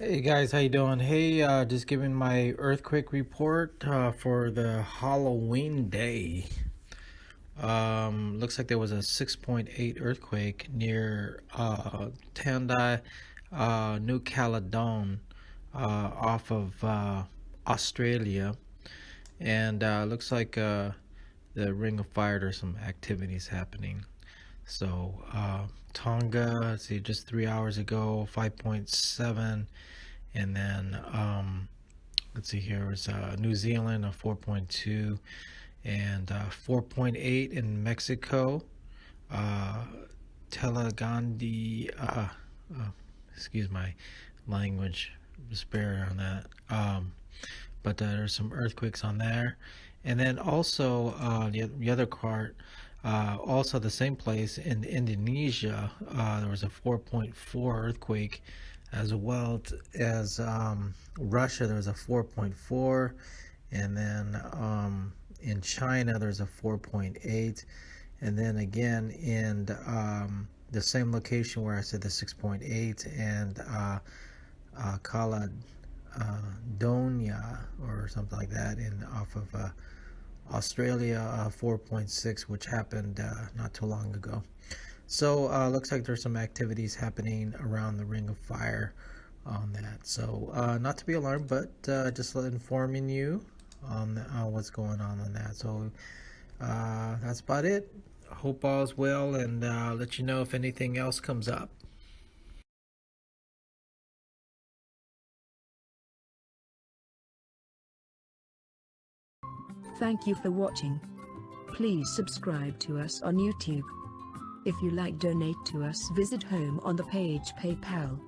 Hey guys, how you doing? Hey, just giving my earthquake report for the Halloween day. Looks like there was a 6.8 earthquake near Tandai, New Caledonia, off of Australia, and looks like the Ring of Fire. There's some activities happening. So Tonga, let's see, just 3 hours ago, 5.7. And then let's see here, it was New Zealand, a 4.2, and 4.8 in Mexico. uh, Telegandi, excuse my language, spare on that. But there's some earthquakes on there. And then also the other part, also the same place in Indonesia, there was a 4.4 earthquake, as well as Russia, there was a 4.4. And then in China, there's a 4.8. And then again in the same location where I said the 6.8, and Caledonia or something like that, in off of Australia, 4.6, which happened not too long ago. So looks like there's some activities happening around the Ring of Fire on that. So not to be alarmed, but just informing you on what's going on that. So that's about it. Hope all's well, and let you know if anything else comes up. Thank you for watching. Please subscribe to us on YouTube. If you like, donate to us, visit home on the page PayPal.